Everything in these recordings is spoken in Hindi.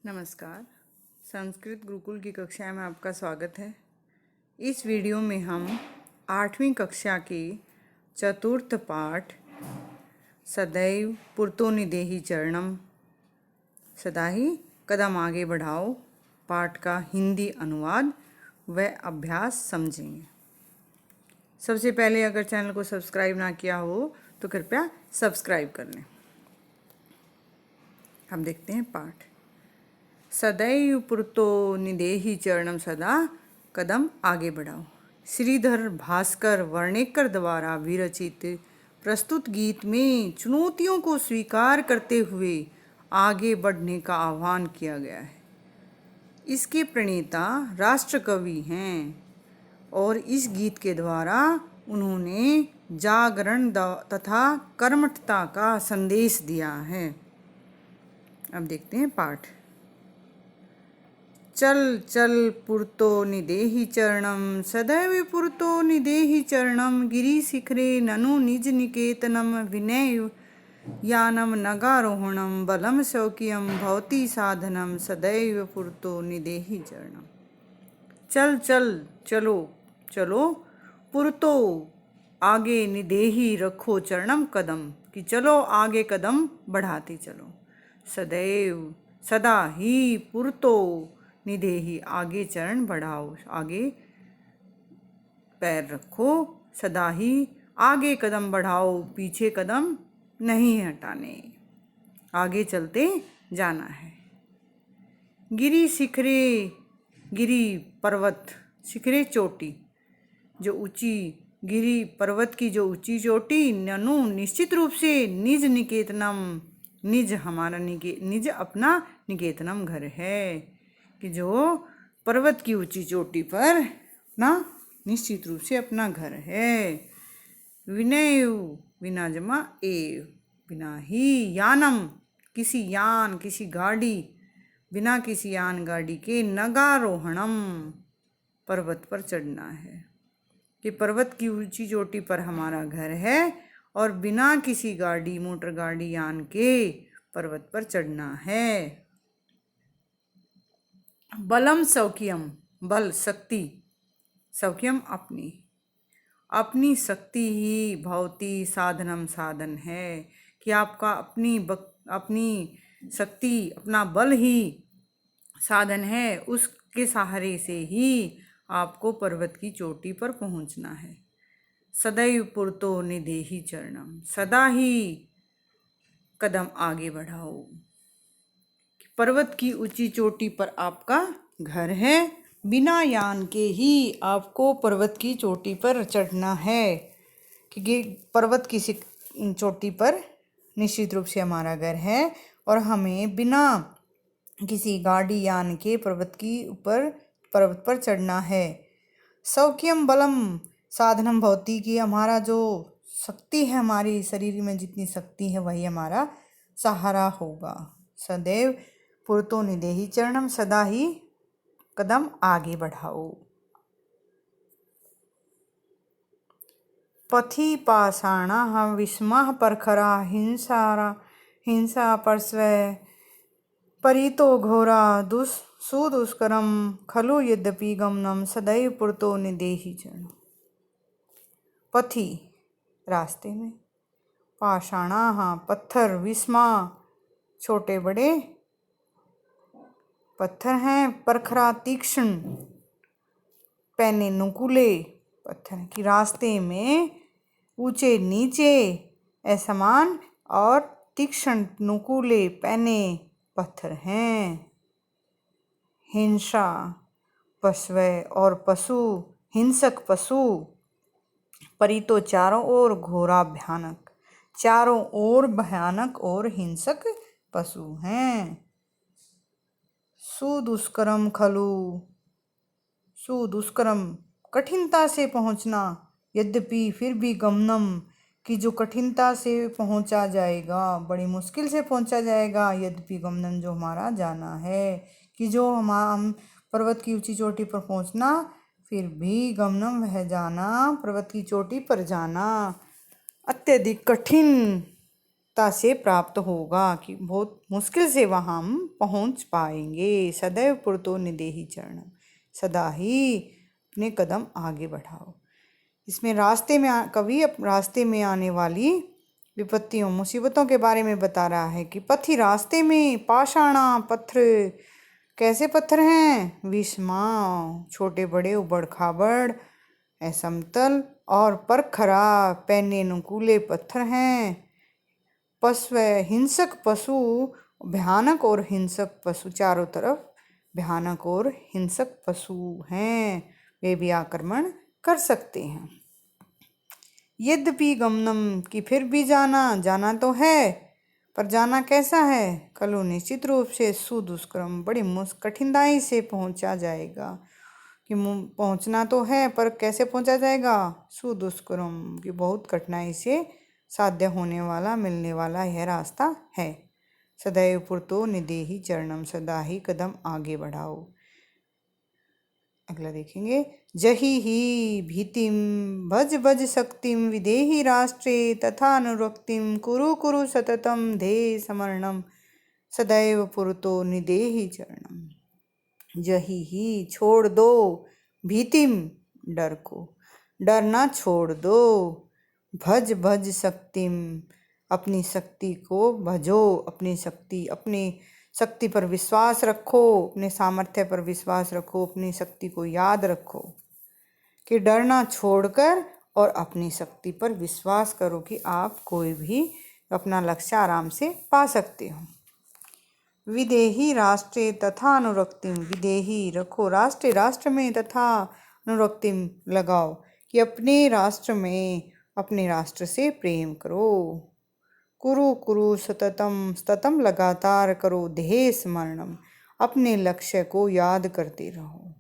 नमस्कार। संस्कृत गुरुकुल की कक्षा में आपका स्वागत है। इस वीडियो में हम 8वीं कक्षा के चतुर्थ पाठ सदैव पुरतो निदेहि चरणम सदा ही कदम आगे बढ़ाओ पाठ का हिंदी अनुवाद व अभ्यास समझेंगे। सबसे पहले अगर चैनल को सब्सक्राइब ना किया हो तो कृपया सब्सक्राइब कर लें। हम देखते हैं पाठ। सदैव पुरतो निदेहि चरणम सदा कदम आगे बढ़ाओ। श्रीधर भास्कर वर्णेकर द्वारा विरचित प्रस्तुत गीत में चुनौतियों को स्वीकार करते हुए आगे बढ़ने का आह्वान किया गया है। इसके प्रणेता राष्ट्रकवि हैं और इस गीत के द्वारा उन्होंने जागरण तथा कर्मठता का संदेश दिया है। अब देखते हैं पाठ। चल चल पुरतो निदेहि चरणम सदैव पुरतो निदेहि चरणम गिरिशिखरे ननु निज निकेतनम विनय यानम नगारोहणम बलम शौक्यम भवती साधनम सदैव पुरतो निदेहि चरणम। चल चल चलो चलो पुरतो आगे निदेहि रखो चरणम कदम कि चलो आगे कदम बढ़ाते चलो। सदैव सदा ही पुरतो निदेहि आगे चरण बढ़ाओ आगे पैर रखो। सदा ही आगे कदम बढ़ाओ पीछे कदम नहीं हटाने, आगे चलते जाना है। गिरी शिखरे गिरी पर्वत शिखरे चोटी जो ऊंची गिरी पर्वत की जो ऊंची चोटी ननु निश्चित रूप से निज निकेतनम निज हमारा निज अपना निकेतनम घर है कि जो पर्वत की ऊंची चोटी पर ना निश्चित रूप से अपना घर है। विनय विना जमा एव बिना ही यानम किसी यान किसी गाड़ी बिना किसी यान गाड़ी के नगारोहणम पर्वत पर चढ़ना है कि पर्वत की ऊंची चोटी पर हमारा घर है और बिना किसी गाड़ी मोटर गाड़ी यान के पर्वत पर चढ़ना है। बलम सौक्यम बल शक्ति सौक्यम अपनी शक्ति ही भवती साधनम साधन है कि आपका अपनी शक्ति अपना बल ही साधन है। उसके सहारे से ही आपको पर्वत की चोटी पर पहुंचना है। सदैव पुरतो निदेहि चरणम सदा ही कदम आगे बढ़ाओ। पर्वत की ऊंची चोटी पर आपका घर है, बिना यान के ही आपको पर्वत की चोटी पर चढ़ना है क्योंकि पर्वत की चोटी पर निश्चित रूप से हमारा घर है और हमें बिना किसी गाड़ी यान के पर्वत पर चढ़ना है। सौक्यम बलम साधनम भवती की हमारा जो शक्ति है हमारी शरीर में जितनी शक्ति है वही हमारा सहारा होगा। सदैव पुरतो निदेहि चरणम सदा ही कदम आगे बढ़ाओ। पथि पाषाणा विस्मः परखरा हिंसा परस्व परितो घोरा सुदुष्करम खलु यद्यपि गमनम सदैव पुरतो निदेहि चरणम। पथि रास्ते में, पाषाणा पत्थर, विस्मा छोटे बड़े पत्थर हैं, परखरा तीक्ष्ण, पैने नुकीले पत्थर की रास्ते में ऊंचे नीचे असमान और तीक्ष्ण नुकीले पैने पत्थर हैं। हिंसा पशु और पशु हिंसक पशु परितो चारों ओर घोरा भयानक चारों ओर भयानक और हिंसक पशु हैं। सुदुष्करम खलु सुदुष्करम कठिनता से पहुंचना, यद्यपि फिर भी गमनम कि जो कठिनता से पहुंचा जाएगा बड़ी मुश्किल से पहुंचा जाएगा। यद्यपि गमनम जो हमारा जाना है कि जो हम पर्वत की ऊंची चोटी पर पहुंचना फिर भी गमनम वह जाना पर्वत की चोटी पर जाना अत्यधिक कठिन से प्राप्त होगा, कि बहुत मुश्किल से वहाँ हम पहुँच पाएंगे। सदैव पुरतो निदेहि चरणम, सदा ही अपने कदम आगे बढ़ाओ। इसमें कवि रास्ते में आने वाली विपत्तियों, मुसीबतों के बारे में बता रहा है कि पथि रास्ते में पाषाणा पत्थर, कैसे पत्थर हैं? विषमा, छोटे बड़े उबड़ खाबड़ असमतल और परखरा, पैने नुकीले पत्थर हैं। पशु, हिंसक पशु, भयानक और हिंसक पशु, चारों तरफ भयानक और हिंसक पशु हैं, वे भी आक्रमण कर सकते हैं। यद्यपि गमनम, कि फिर भी जाना तो है, पर जाना कैसा है? खलु, निश्चित रूप से, सुदुष्करम, बड़ी कठिनाई से पहुंचा जाएगा, कि पहुंचना तो है पर कैसे पहुंचा जाएगा? सुदुष्करम, कि बहुत कठिनाई से साध्य होने वाला, मिलने वाला यह रास्ता है। सदैव पुरतो निदेहि चरणम, सदा ही कदम आगे बढ़ाओ। अगला देखेंगे, जही ही भीतिम भज भज शक्तिम विदेहि राष्ट्रे तथा अनुरक्तिम कुरु कुरु सततम धे समरणम, सदैव पुरतो निदेहि चरणम। जही ही, छोड़ दो, भीतिम, डर को, डरना छोड़ दो, भज भज शक्तिम, अपनी शक्ति को भजो, अपनी शक्ति पर विश्वास रखो, अपने सामर्थ्य पर विश्वास रखो, अपनी शक्ति को याद रखो, कि डरना छोड़कर और अपनी शक्ति पर विश्वास करो कि आप कोई भी अपना लक्ष्य आराम से पा सकते हो। विदेही राष्ट्रे तथा अनुरक्तिम, विदेही रखो, राष्ट्र में, तथा अनुरक्तिम लगाओ, कि अपने राष्ट्र में, अपने राष्ट्र से प्रेम करो। कुरु कुरु सततम लगातार करो, ध्येय स्मरणम, अपने लक्ष्य को याद करते रहो।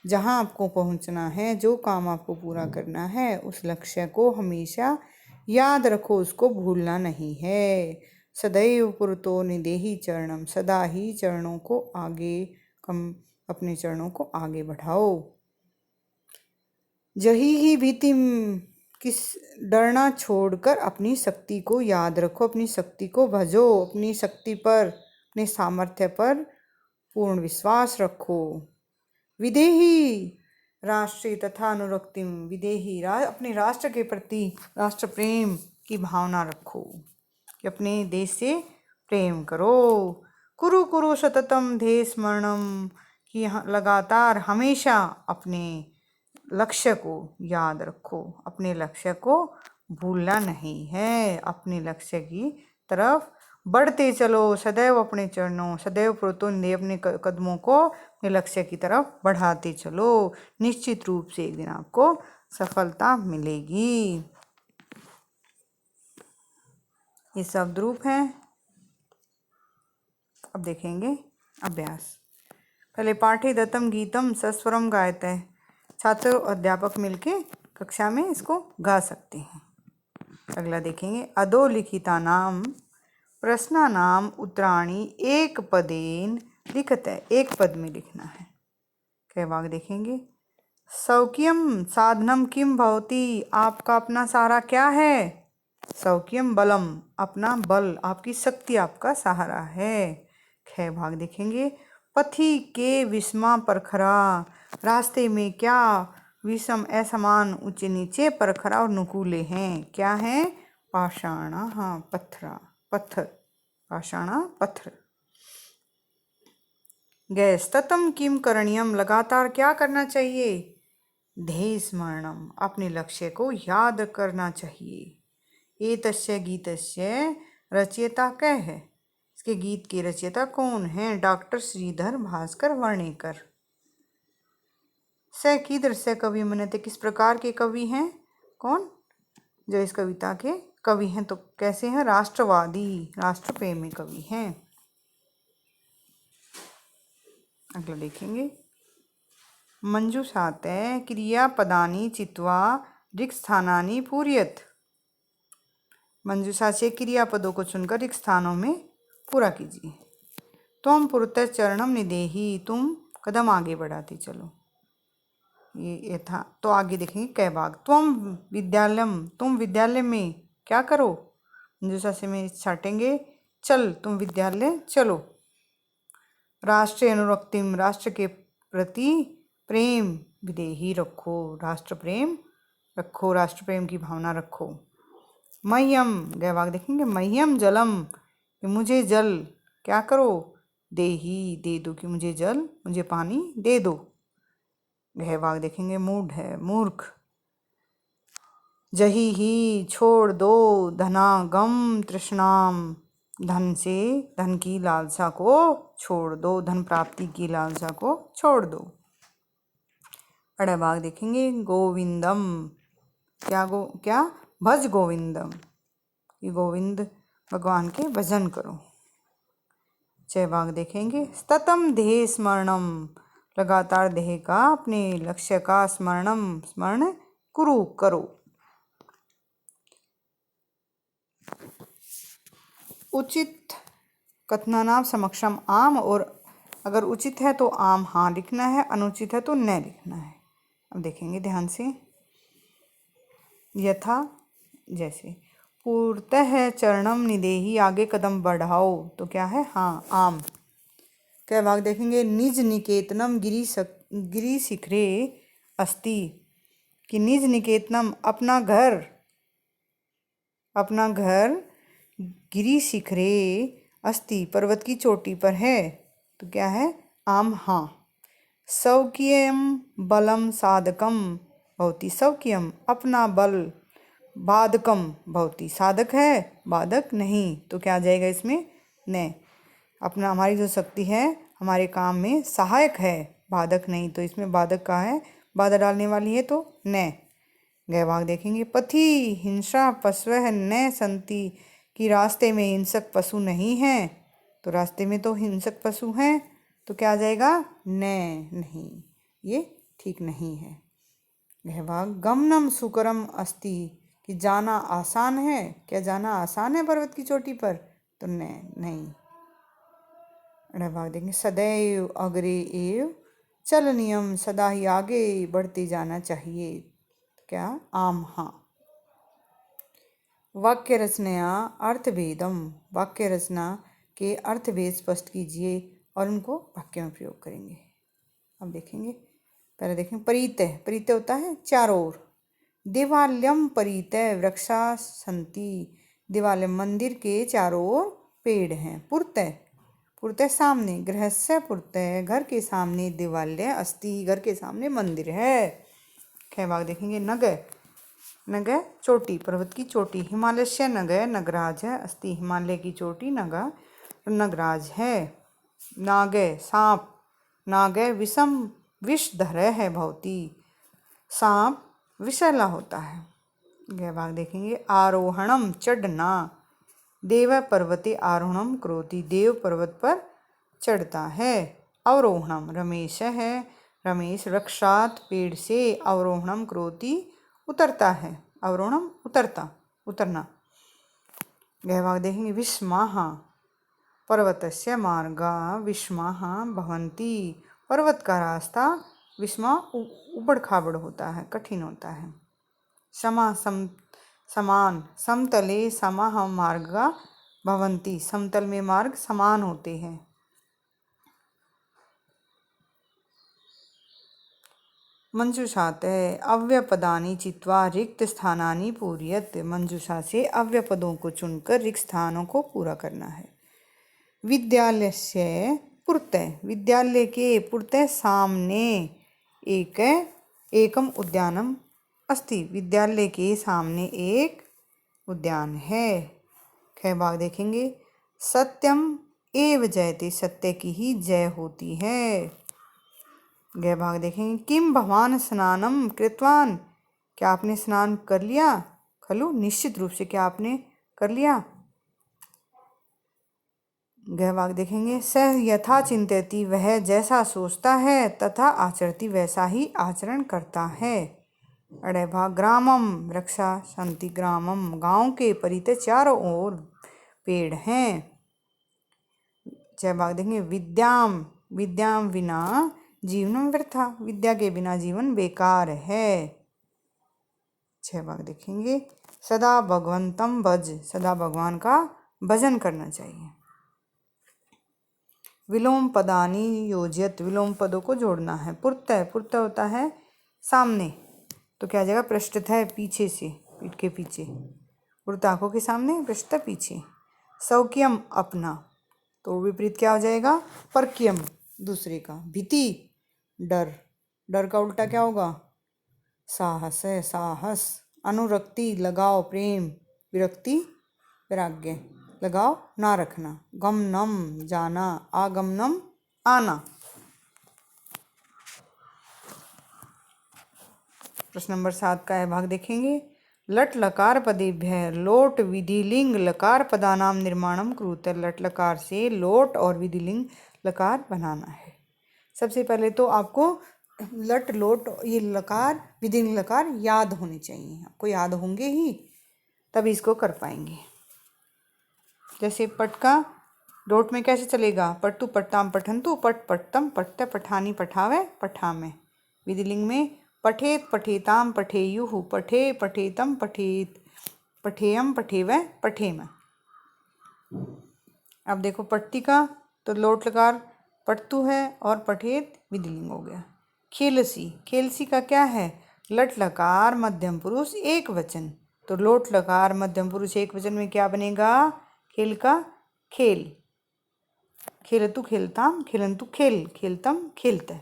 जहाँ आपको पहुँचना है, जो काम आपको पूरा करना है, उस लक्ष्य को हमेशा याद रखो, उसको भूलना नहीं है। सदैव पुरतो निदेहि चरणम, सदा ही चरणों को आगे अपने चरणों को आगे बढ़ाओ। जही ही भीतिम, किस, डरना छोड़कर अपनी शक्ति को याद रखो, अपनी शक्ति को भजो, अपनी शक्ति पर, अपने सामर्थ्य पर पूर्ण विश्वास रखो। विदेही राष्ट्र तथा अनुरक्तिम, विदेही, अपने राष्ट्र के प्रति राष्ट्र प्रेम की भावना रखो, कि अपने देश से प्रेम करो। कुरु कुरु सततम ध्येय स्मरणम, कि लगातार हमेशा अपने लक्ष्य को याद रखो, अपने लक्ष्य को भूलना नहीं है, अपने लक्ष्य की तरफ बढ़ते चलो। सदैव अपने चरणों, सदैव पुरतो निदेहि, अपने कदमों को अपने लक्ष्य की तरफ बढ़ाते चलो। निश्चित रूप से एक दिन आपको सफलता मिलेगी। ये शब्द रूप हैं। अब देखेंगे अभ्यास। पहले पाठे दत्तम गीतम सस्वरम गायते हैं, छात्र और अध्यापक मिलके कक्षा में इसको गा सकते हैं। अगला देखेंगे, अधोलिखिता नाम प्रश्ना नाम उत्तराणी एक पदेन लिखते, एक पद में लिखना है। कई भाग देखेंगे, सौख्यम साधनम किम भवति, आपका अपना सहारा क्या है? सौख्यम बलम, अपना बल, आपकी शक्ति आपका सहारा है। ख भाग देखेंगे, पथि के विषमा परखरा, रास्ते में क्या विषम, असमान, ऊंचे नीचे, परखरा और नुकीले हैं। क्या हैं? पाषाणा, हाँ, पत्थर, पाषाणा पत्थर। गैस ततम किम करणीयम, लगातार क्या करना चाहिए? ध्येय स्मरणम, अपने लक्ष्य को याद करना चाहिए। एतस्य गीतस्य रचयिता कै है? इसके गीत के रचयिता कौन हैं? डॉक्टर श्रीधर भास्कर वर्णेकर। स कीदृश कवि मनते, किस प्रकार के कवि हैं? कौन? जो इस कविता के कवि हैं। तो कैसे हैं? राष्ट्रवादी, राष्ट्रप्रेमी कवि हैं। अगला देखेंगे, मंजूषाते क्रियापदानि चित्वा रिक्तस्थानानि पूरयेत्, मंजूषा से क्रियापदों को चुनकर रिक्त स्थानों में पूरा कीजिए। त्वं पुरतः चरणम निदेहि, तुम कदम आगे बढ़ाते चलो। ये था। तो आगे देखेंगे कै भाग, त्वं विद्यालयम, तुम विद्यालय में क्या करो? मंजूषा से में छाटेंगे, चल तुम विद्यालय चलो। राष्ट्रीय अनुरक्तिम, राष्ट्र के प्रति प्रेम विदेही रखो, राष्ट्र प्रेम रखो, राष्ट्र प्रेम की भावना रखो। मह्यम, गैवाक देखेंगे, मह्यम जलम, कि मुझे जल क्या करो, देही दे दो, कि मुझे जल मुझे पानी दे दो। गहवाक देखेंगे, मूढ़ है मूर्ख। जही ही छोड़ दो धनागम तृष्णाम, धन से धन की लालसा को छोड़ दो, धन प्राप्ति की लालसा को छोड़ दो। अड़बाग देखेंगे, गोविंदम, क्या भज गोविंदम, कि गोविंद भगवान के भजन करो। चयबाग देखेंगे, सततम देह स्मरणम, लगातार देह का अपने लक्ष्य का स्मरण करो। उचित कथनानाम समक्षम आम, और अगर उचित है तो आम हाँ लिखना है, अनुचित है तो न लिखना है। अब देखेंगे ध्यान से। यथा जैसे, पूर्तः चरणम निदेही, आगे कदम बढ़ाओ, तो क्या है हाँ आम। क्या भाग देखेंगे, निज निकेतनम गिरी शिखरे अस्ति, कि निज निकेतनम अपना घर गिरी शिखरे अस्ति, पर्वत की चोटी पर है, तो क्या है आम हाँ। सौक्यम बलम साधकम भवति, सौक्यम अपना बल, बाधकम भवति साधक है बाधक नहीं, तो क्या आ जाएगा इसमें न। अपना हमारी जो शक्ति है हमारे काम में सहायक है, बाधक नहीं, तो इसमें बाधक का है, बाधा डालने वाली है तो न। गहवाक देखेंगे, पथि हिंसा पशवः न संति, कि रास्ते में हिंसक पशु नहीं हैं, तो रास्ते में तो हिंसक पशु हैं, तो क्या आ जाएगा नहीं, ये ठीक नहीं है। गहवाक, गमनम सुकरम अस्ति, कि जाना आसान है, क्या जाना आसान है पर्वत की चोटी पर, तो नहीं। भाग देंगे, सदैव अग्रे एव चलनियम, सदा ही आगे बढ़ते जाना चाहिए, क्या आम हाँ। वाक्य रचना अर्थभेदम, वाक्य रचना के अर्थभेद स्पष्ट कीजिए और उनको वाक्य में प्रयोग करेंगे। अब देखेंगे, पहले देखेंगे परितः, परितः होता है चारों ओर। देवालयम परितः वृक्षा सन्ति, देवालयम मंदिर के चारों ओर पेड़ हैं। पुरतः, पुरतः सामने, गृहस्य पुरतः घर के सामने, देवालय अस्ति घर के सामने मंदिर है। खैभाग देखेंगे, नग, नग चोटी, पर्वत की चोटी। हिमालयस्य नग नगराज है अस्ति, हिमालय की चोटी नगराज है। नाग सांप, नाग विषम विषधर है भवती, सांप विषैला होता है। गहभाग देखेंगे, आरोहणम चढ़ना, देव पर्वते आरोहणम करोति, देव पर्वत पर चढ़ता है। अवरोहणम रमेश है, रमेश वृक्षात पेड़ से, अवरोहणम करोति उतरता है, अवरोहणम उतरना। गहभाग देखेंगे, विस्माः पर्वतस्य मार्गा विस्माः भवन्ति, पर्वत का रास्ता विस्मा उबड़ खाबड़ होता है, कठिन होता है। समान समतले समाः मार्गा भवन्ति, समतल में मार्ग समान होते हैं। मंजूषात अव्यपदानि चित्वा रिक्त स्थानानि पूरयत, मंजूषा से अव्यय पदों को चुनकर रिक्त स्थानों को पूरा करना है। विद्यालय से पुरतः, विद्यालय के पुरतः सामने एकम उद्यानम अस्ति, विद्यालय के सामने एक उद्यान है। खैभाग देखेंगे, सत्यम एव जयते, सत्य की ही जय होती है। गहभाग देखेंगे, किम भवान स्नानम कृतवान, क्या आपने स्नान कर लिया, खलु निश्चित रूप से, क्या आपने कर लिया। गहभाग देखेंगे, सह यथा चिंतयति, वह जैसा सोचता है, तथा आचरति वैसा ही आचरण करता है। अड़भाग, ग्रामम वृक्षा सन्ति, ग्रामम गांव के परितः चारों ओर पेड़ हैं। चयभाग देखेंगे, विद्याम विना जीवनम व्यर्था, विद्या के बिना जीवन बेकार है। 6 भाग देखेंगे। सदा भगवंतम भज, सदा भगवान का भजन करना चाहिए। विलोम पदानी योज्यत, विलोम पदों को जोड़ना है। पुरतः, पुरतः होता है सामने, तो क्या आ जाएगा पृष्ठतः, पीछे से, पीठ के पीछे। पुरतः आंखों के सामने, पृष्ठतः पीछे। सौक्यम अपना, तो विपरीत क्या हो जाएगा परक्यम, दूसरे का। भीति डर, डर का उल्टा क्या होगा साहस है, साहस। अनुरक्ति लगाव, प्रेम। विरक्ति वैराग्य, लगाव ना रखना। गमनम जाना, आगमनम आना। प्रश्न नंबर 7 का है भाग देखेंगे। लट लकार पदेभ्य लोट विधिलिंग लकार पदानाम निर्माणम कुरुते, लट लकार से लोट और विधिलिंग लकार बनाना है। सबसे पहले तो आपको लट लोट ये लकार विधिलिंग लकार याद होने चाहिए, आपको याद होंगे ही तभी इसको कर पाएंगे। जैसे पट का लोट में कैसे चलेगा, पट्टू पट्टाम पठंतु, पट पट्टम पट्ट पठानी पठावे पठामे। विधिलिंग में पठेत पठेताम पठेयुः, पठे पठेतम पठेत, पठेयम पठेवै पठेम। अब देखो पट्टी का तो लोट लकार पट्टू है और पठेत विधिलिंग हो गया। खेलसी, खेलसी का क्या है लट लकार मध्यम पुरुष एक वचन, तो लोट लकार मध्यम पुरुष एक वचन में क्या बनेगा खेल का खेल। खेलतु खेलताम, खेलंतु खेल, खेलतम खेलते।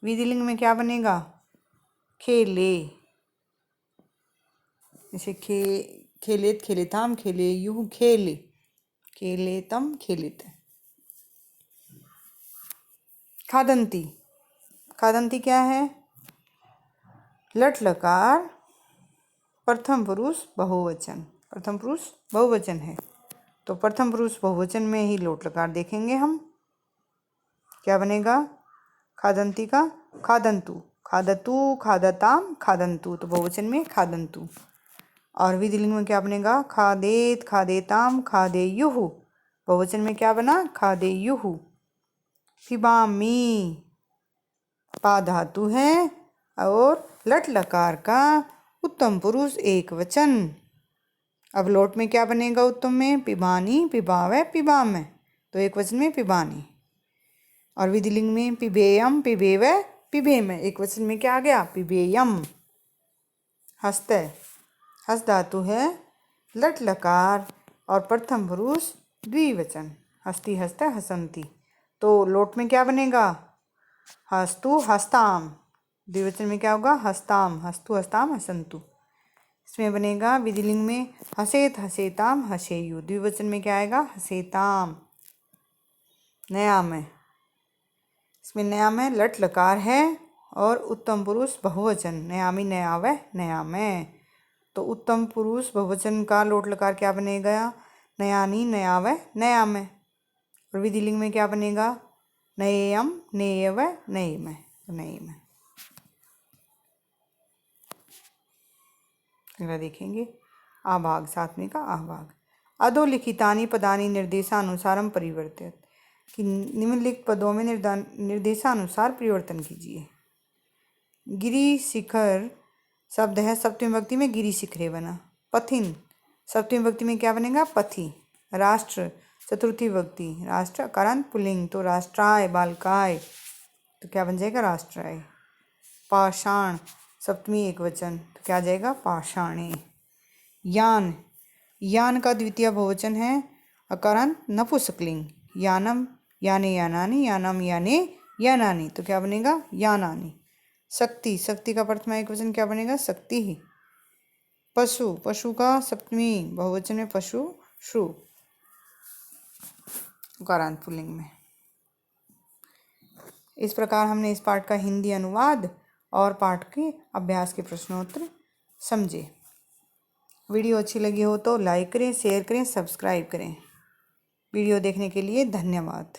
विधिलिंग में क्या बनेगा खेले, जैसे खेलेत खेलेताम, खेलेयुः खेले, खेलेतम खेलित। खादंती, खादंती क्या है लट लकार प्रथम पुरुष बहुवचन, प्रथम पुरुष बहुवचन है, तो प्रथम पुरुष बहुवचन में ही लोट लकार देखेंगे हम। क्या बनेगा खादंती का खादंतु, खादतु खादताम खादंतु, तो बहुवचन में खादंतु। और विधिलिंग में क्या बनेगा खादेत खादेताम खादेयुः, बहुवचन में क्या बना खादेयुः। पिबामी पा धातु है और लट लकार का उत्तम पुरुष एक वचन। अब लोट में क्या बनेगा उत्तम में पिबानी पिबावे पिबामे, तो एक वचन में पिबानी। और विधिलिंग में पिबेयम पिबेवे पिबेम, एक वचन में क्या आ गया पिबेयम। हस्त, हस्त धातु है लट लकार और प्रथम पुरुष द्विवचन, हस्ती हस्त हसंती, तो लोट में क्या बनेगा हस्तु हस्ताम, द्विवचन में क्या होगा हस्ताम, हस्तु हस्ताम हसंतु। इसमें बनेगा विधिलिंग में हसेत हसेताम हसेयु, द्विवचन में क्या आएगा हसेताम। नया में, इसमें नया में लट लकार है और उत्तम पुरुष बहुवचन, नयामी नयावे नयामे, तो उत्तम पुरुष बहुवचन का लोट लकार क्या बनेगा नयानी नयावे नयामे। और विधिलिंग में क्या बनेगा नयेयम नेयव नयेम, नयेम। अगला देखेंगे आभाग, 7वें का आभाग। अधोलिखितानि पदानि निर्देशानुसारम परिवर्तित, कि निम्नलिखित पदों में निर्देशानुसार परिवर्तन कीजिए। गिरि शिखर शब्द है सप्तमी विभक्ति में गिरि शिखरे बना। पथिन सप्तमी विभक्ति में क्या बनेगा पथि। राष्ट्र चतुर्थी विभक्ति, राष्ट्र अकारांत पुल्लिंग, तो राष्ट्राय बालकाय, तो क्या बन जाएगा राष्ट्राय। पाषाण सप्तमी एक वचन, तो क्या आ जाएगा पाषाणे। यान, यान का द्वितीय बहुवचन है अकारांत नपुंसकलिंग, यानम याने यानानि, यानम याने यानानि, तो क्या बनेगा यानानि। शक्ति, शक्ति का प्रथमा एक वचन क्या बनेगा शक्ति ही। पशु, पशु का सप्तमी बहुवचन में पशु शु, उकारांत पुल्लिंग में। इस प्रकार हमने इस पाठ का हिंदी अनुवाद और पाठ के अभ्यास के प्रश्नोत्तर समझे। वीडियो अच्छी लगी हो तो लाइक करें, शेयर करें, सब्सक्राइब करें। वीडियो देखने के लिए धन्यवाद।